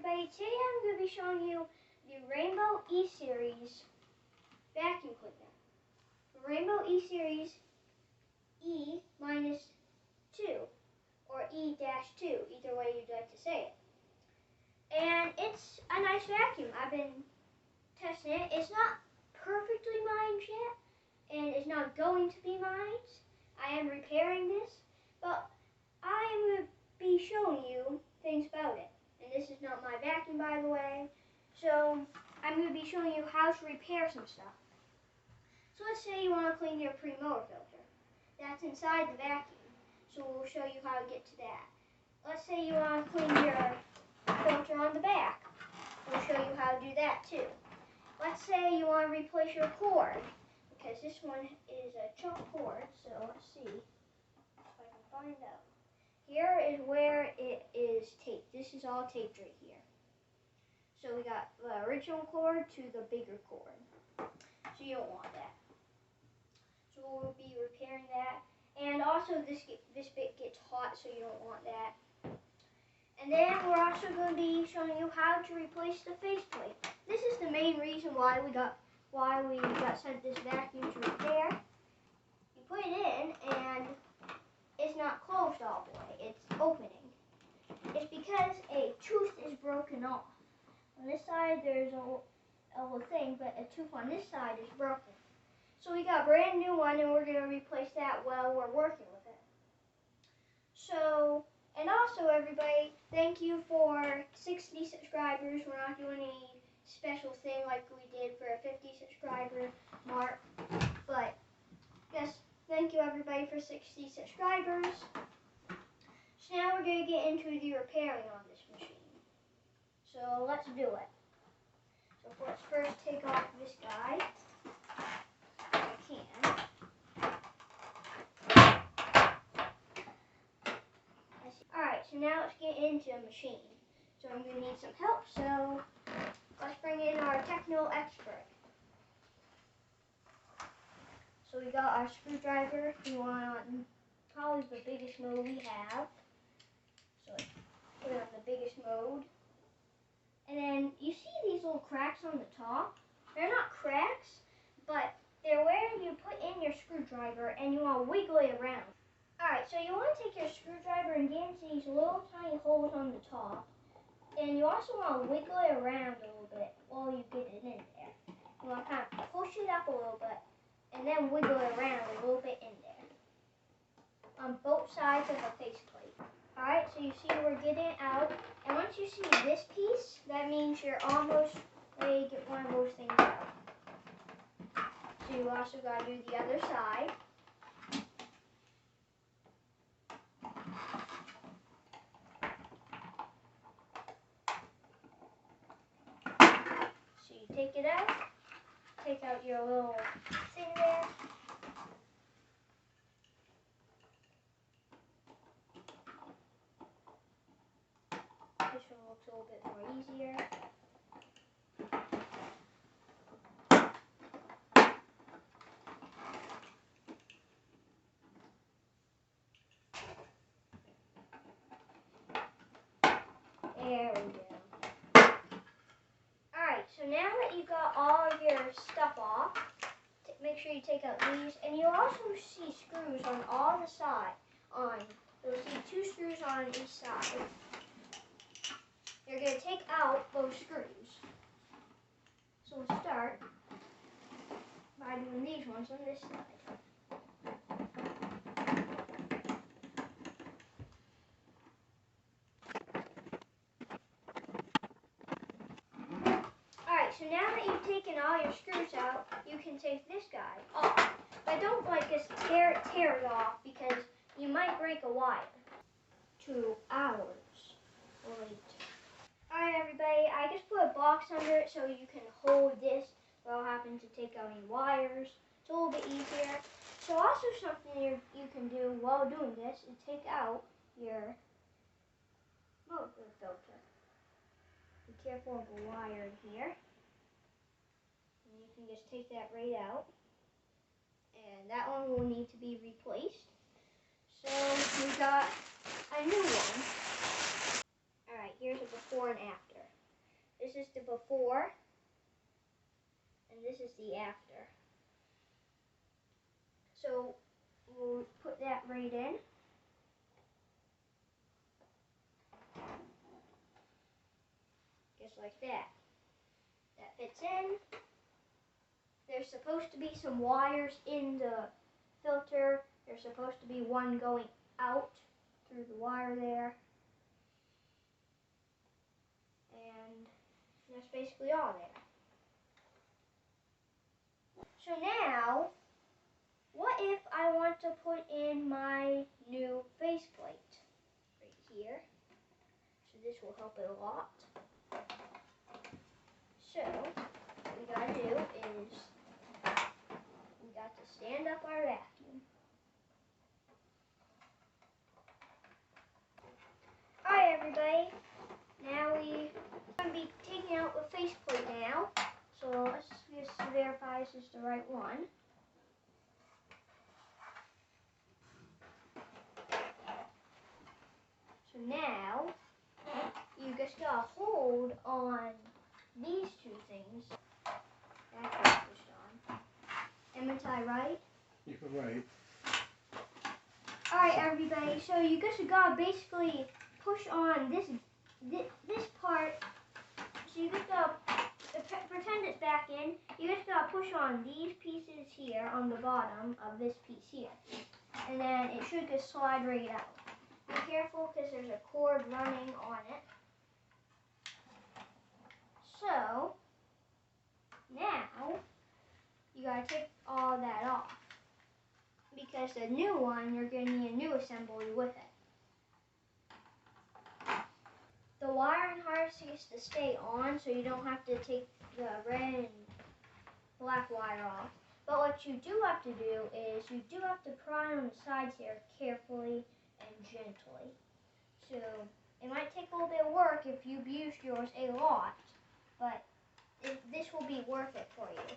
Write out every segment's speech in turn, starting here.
everybody, today I'm going to be showing you the Rainbow E-Series vacuum cleaner. The Rainbow E-Series E-2 or E-2, either way you'd like to say it. And it's a nice vacuum. I've been testing it. It's not perfectly mined yet, and it's not going to be mined. I am repairing this, but I am going to be showing you things about it. And this is not my vacuum, by the way. So I'm going to be showing you how to repair some stuff. So let's say you want to clean your pre-motor filter. That's inside the vacuum. So we'll show you how to get to that. Let's say you want to clean your filter on the back. We'll show you how to do that too. Let's say you want to replace your cord, because this one is a chunk cord. So let's see if I can find out. Here is where it is taped. This is all taped right here. So we got the original cord to the bigger cord. So you don't want that. So we'll be repairing that. And also this bit gets hot, so you don't want that. And then we're also going to be showing you how to replace the faceplate. This is the main reason why we got sent this vacuum to repair. You put it in and it's not closed all the way, it's opening. It's because a tooth is broken off. On this side there's a little thing, but a tooth on this side is broken. So we got a brand new one, and we're going to replace that while we're working with it. So, and also everybody, thank you for 60 subscribers. We're not doing any special thing like we did for a 50 subscriber mark, but yes, thank you everybody for 60 subscribers. So now we're going to get into the repairing on this machine. So let's do it. So let's first take off this guy. If I can. Alright, so now let's get into the machine. So I'm going to need some help, so let's bring in our techno expert. So we got our screwdriver. We want probably the biggest mode we have. So let's put it on the biggest mode. And then you see these little cracks on the top? They're not cracks, but they're where you put in your screwdriver and you want to wiggle it around. Alright, so you want to take your screwdriver and get into these little tiny holes on the top. And you also want to wiggle it around a little bit while you get it in there. You want to kind of push it up a little bit and then wiggle it around a little bit in there. On both sides of the faceplate. Alright, so you see we're getting it out. And once you see this piece, that means you're almost ready to get one of those things out. So you also got to do the other side. So you take it out, take out your little thing there. This one looks a little bit more easier. There we go. Alright, so now that you got all of your stuff off, make sure you take out these. And you also see screws on all the sides. You'll see 2 screws on each side. You're going to take out those screws. So we'll start by doing these ones on this side. Alright, so now that you've taken all your screws out, you can take this guy off. But don't just tear it off, because you might break a wire. 2 hours later. Alright everybody, I just put a box under it so you can hold this without having to take out any wires. It's a little bit easier. So also something you can do while doing this is take out your motor filter. Be careful of the wire in here. And you can just take that right out. And that one will need to be replaced. So we got a new one. Alright, here's a before and after. This is the before, and this is the after. So we'll put that right in. Just like that. That fits in. There's supposed to be some wires in the filter. There's supposed to be one going out through the wire there. And that's basically all there. So now, what if I want to put in my new faceplate right here? So this will help it a lot. So what we gotta do is we got to stand up our vacuum. Alright everybody, now we're going to be taking out the faceplate now. So let's just verify this is the right one. So now, you just gotta hold on these two things. That's what's pushed on. Am I right? You're right. Alright everybody, so you just gotta basically push on this part. So you just gotta pretend it's back in. You just gotta push on these pieces here on the bottom of this piece here. And then it should just slide right out. Be careful because there's a cord running on it. So, now, you gotta take all that off. Because the new one, you're gonna need a new assembly with it. The wiring harness needs to stay on so you don't have to take the red and black wire off. But what you do have to do is you do have to pry on the sides here carefully and gently. So it might take a little bit of work if you've used yours a lot, but this will be worth it for you.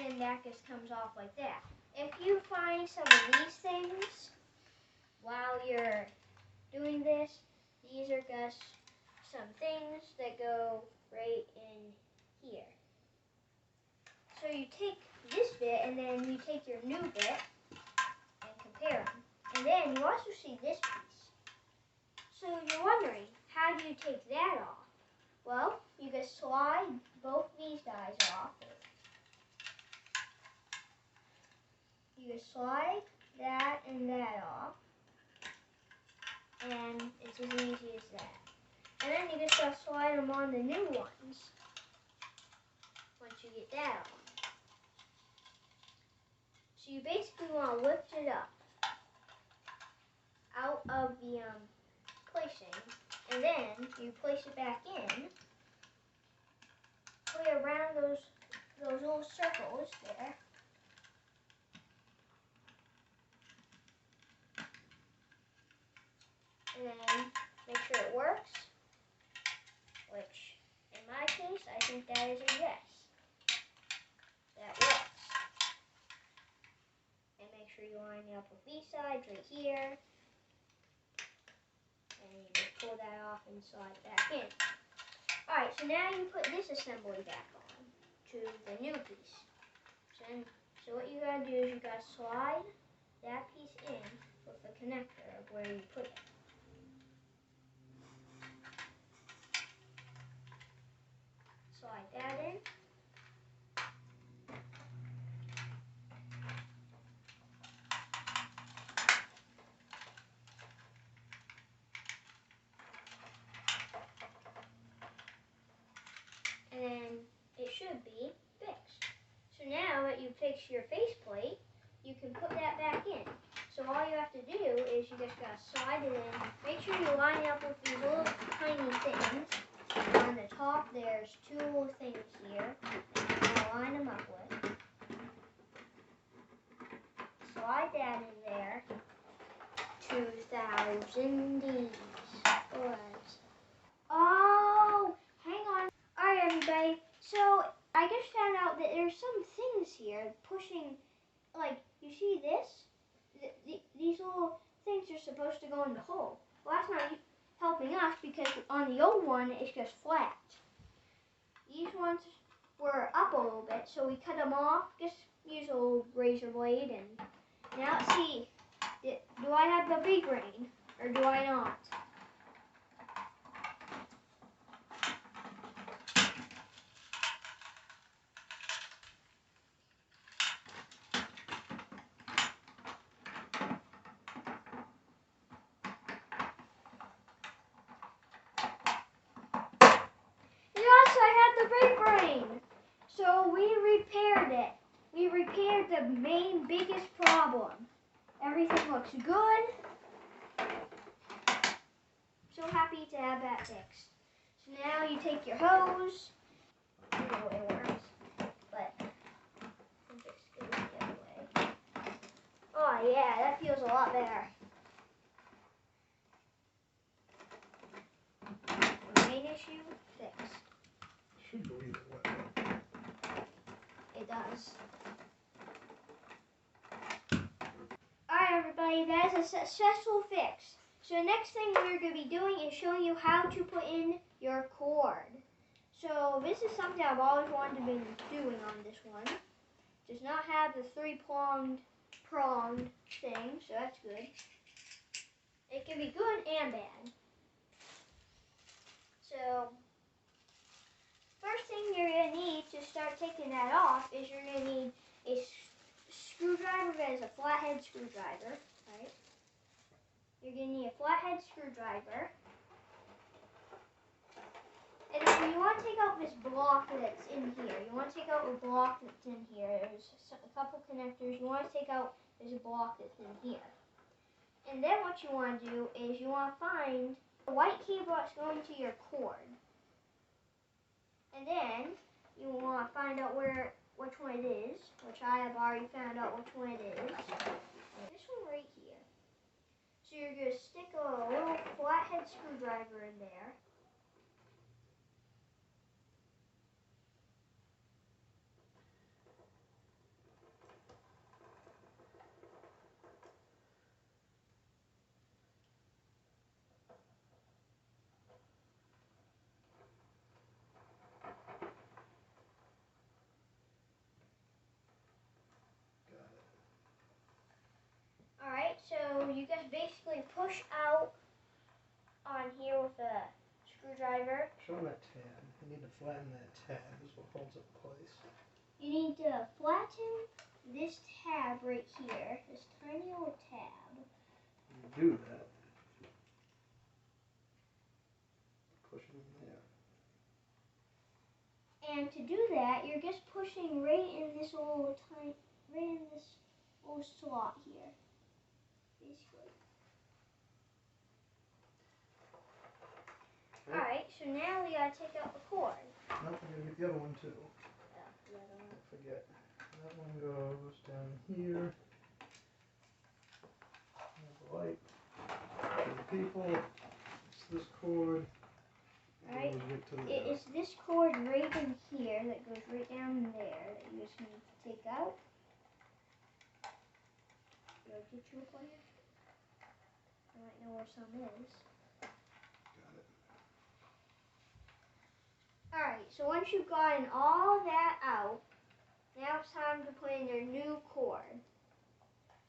And that just comes off like that. If you find some of these things while you're doing this, these are just some things that go right in here. So you take this bit and then you take your new bit and compare them. And then you also see this piece. So you're wondering, how do you take that off? Well, you just slide both these guys off. You just slide that and that off. And it's as easy as that. And then you just gotta slide them on the new ones once you get that off. So you basically want to lift it up out of the placing, and then you place it back in, play around those little circles there. And then make sure it works, which in my case, I think that is a yes. That works. And make sure you line it up with these sides right here. And you just pull that off and slide it back in. Alright, so now you put this assembly back on to the new piece. So what you gotta do is you gotta slide that piece in with the connector of where you put it. Slide that in. And then it should be fixed. So now that you've fixed your faceplate, you can put that back in. So all you have to do is you just gotta slide it in. Make sure you line it up with these little tiny things. On the top there's two little things here that you wanna line them up with. Slide that in there. 2,000 Ds. Oh, hang on. Alright everybody, so I just found out that there's some things here pushing, like, you see this? These little things are supposed to go in the hole. Well, that's not helping us because on the old one, it's just flat. These ones were up a little bit, so we cut them off. Just use a little razor blade, and now let's see. Do I have the big ring, or do I not? Yes, I had the big ring. So we repaired it. We repaired the main biggest problem. Everything looks good. So happy to have that fixed. So now you take your hose. I don't know it works, but I think it goes the other way. Oh yeah, that feels a lot better. The main issue fixed. Should go either way. It does. Alright everybody, that is a successful fix. So the next thing we're going to be doing is showing you how to put in your cord. So this is something I've always wanted to be doing on this one. Does not have the three-pronged thing, so that's good. It can be good and bad. So first thing you're going to need to start taking that off is you're going to need a screwdriver that is a flathead screwdriver, right? You're going to need a flathead screwdriver. And then you want to take out this block that's in here. You want to take out the block that's in here. There's a couple connectors. You want to take out this block that's in here. And then what you want to do is you want to find the white cable that's going to your cord. And then you want to find out which one it is, which I have already found out which one it is. This one right here. So you're going to stick a little flathead screwdriver in there. Alright, so you just basically push out on here with a screwdriver. Show that tab. You need to flatten that tab. This is what holds it in place. You need to flatten this tab right here, this tiny little tab. When you do that, push it in there. And to do that, you're just pushing right in this little slot here, basically. Okay. Alright, so now we gotta take out the cord. No, we're going to get the other one too. Yeah, the other one. Don't forget. That one goes down here. There's the light. For the people, it's this cord. Alright, It it's this cord right in here that goes right down there that you just need to take out. Did I get you a plier? I might know where some is. Got it. Alright, so once you've gotten all that out, now it's time to put in your new cord.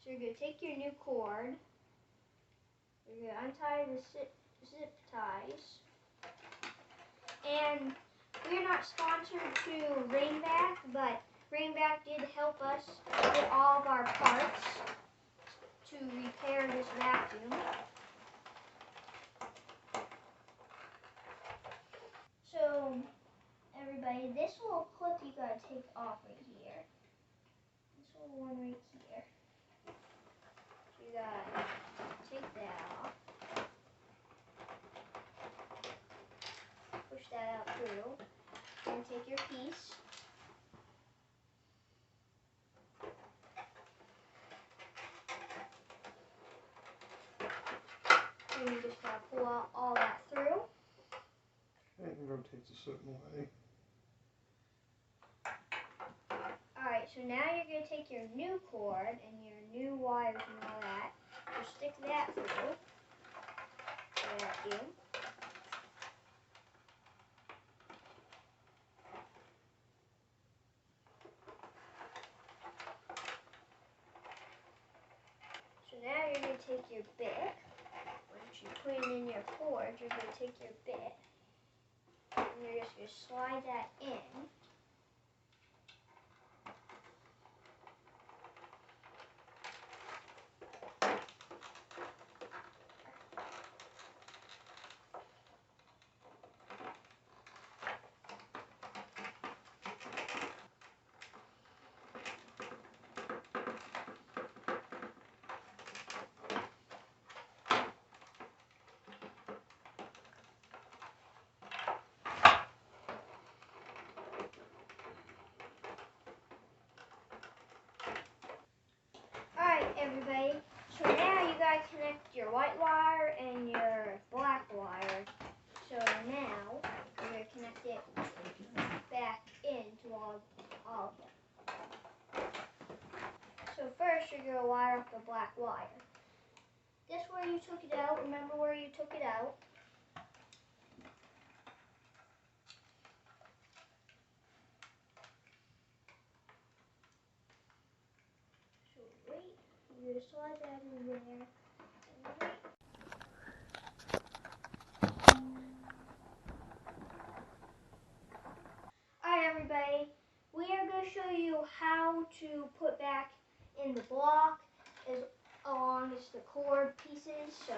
So you're going to take your new cord, you're going to untie the zip ties, and we're not sponsored to Rainback, but Rainback did help us get all of our parts to repair this vacuum. So, everybody, this little clip you gotta take off right here. This little one right here. So you gotta take that off. Push that out through. And take your piece. And you just gotta pull out all that through. Okay, it rotates a certain way. so now you're going to take your new cord and your new wires and all that. Just stick that through. Vacuum. So now you're going to take your bit. Once you put it in your cord, you're going to take your bit. And you're just going to slide that in. Alright, everybody. So now you gotta connect your white wire and your black wire. So now you're gonna connect it back into all of them. So first you're gonna wire up the black wire. This where you took it out. Remember where you took it out. So wait, you're gonna slide that in there. Alright, everybody, we are going to show you how to put back in the block as long as the cord pieces, so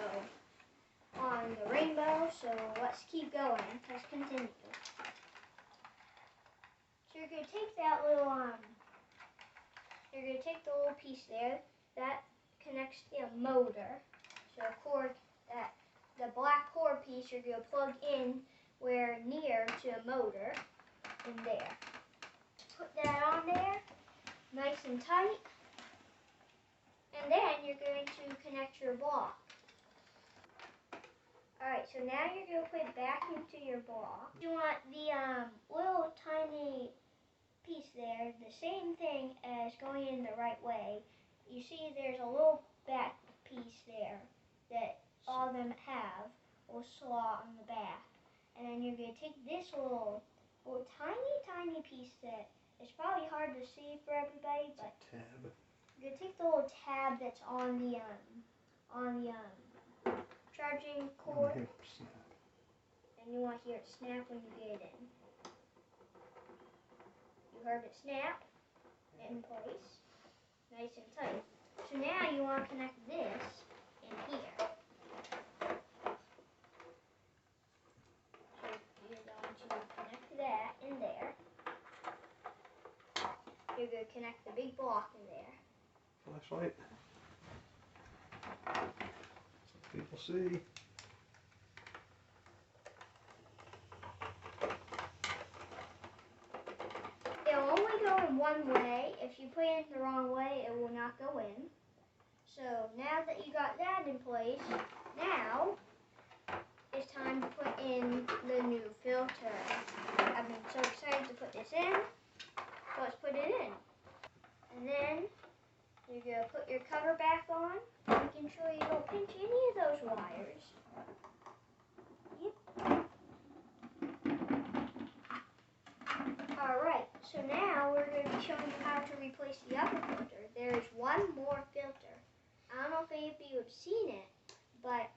on the rainbow. So let's keep going. Let's continue. So you're going to take that little you're going to take the little piece there that connects the motor. So cord, that the black cord piece you're going to plug in where near to a motor in there. Put that on there, nice and tight, and then you're going to connect your block. Alright, so now you're going to put it back into your block. You want the little tiny piece there, the same thing as going in the right way. You see there's a little back piece there that all of them have, a little slot on the back. And then you're going to take this little tiny piece that it's probably hard to see for everybody, but Tab. you're gonna take the little tab that's on the charging cord, and you want to hear it snap when you get it in. You heard it snap in place, nice and tight. So now you want to connect this in here. So you're going to connect that in there. You're going to connect the big block in there. Flashlight. So people see. It'll only go in one way. If you put it in the wrong way, it will not go in. So now that you got that in place, now it's time to put in the new filter. I've been so excited to put this in. So let's put it in. And then you're going to put your cover back on, making sure you don't pinch any of those wires. Yep. Alright, so now we're going to be showing you how to replace the other filter. There's one more filter. I don't know if any of you have seen it, but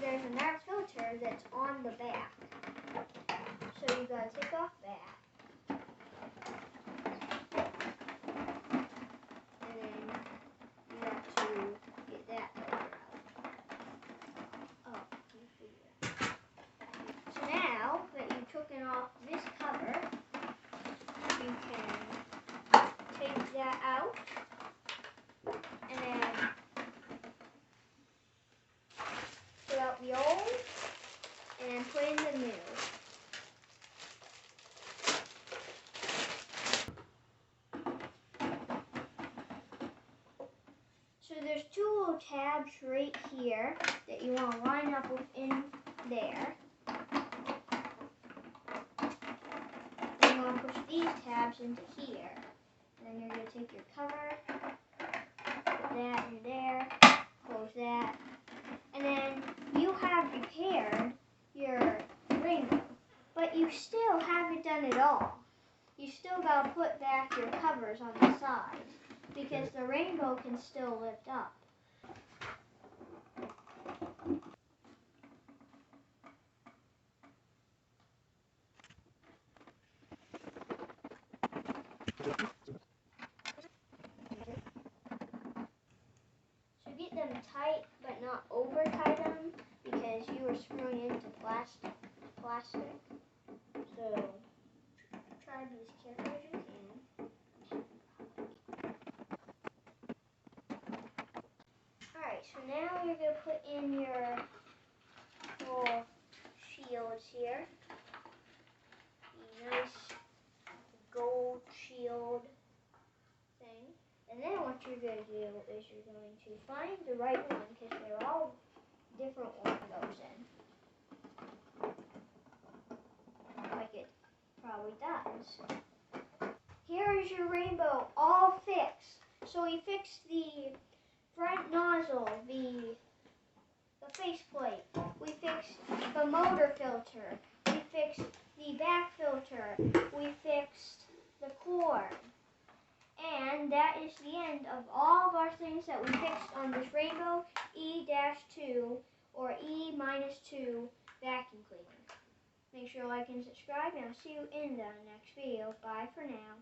there's another filter that's on the back. So you got to take off that. And then you have to get that filter out. Oh, you figure. So now that you've taken off this cover, you can take that out and then put out the old and put in the new. So there's two little tabs right here that you want to line up within there. And you want to push these tabs into here. And then you're going to take your cover, put that in there, close that, and then you have repaired your rainbow. But you still haven't done it all. You still got to put back your covers on the sides because the rainbow can still lift up. So get them tight, but not over tight them because you are screwing into plastic. So try to be as careful as you can. Alright, so now you're going to put in your little shields here. The nice gold shield thing. And then what you're going to do is you're going to find the right one because they're all different one goes in. Like it probably does. Here is your rainbow all fixed. So we fixed the front nozzle, the faceplate. We fixed the motor filter. We fixed the back filter. We fixed the core. And that is the end of all of our things that we fixed on this rainbow E-2 or E-2 vacuum cleaner. Make sure to like and subscribe, and I'll see you in the next video. Bye for now.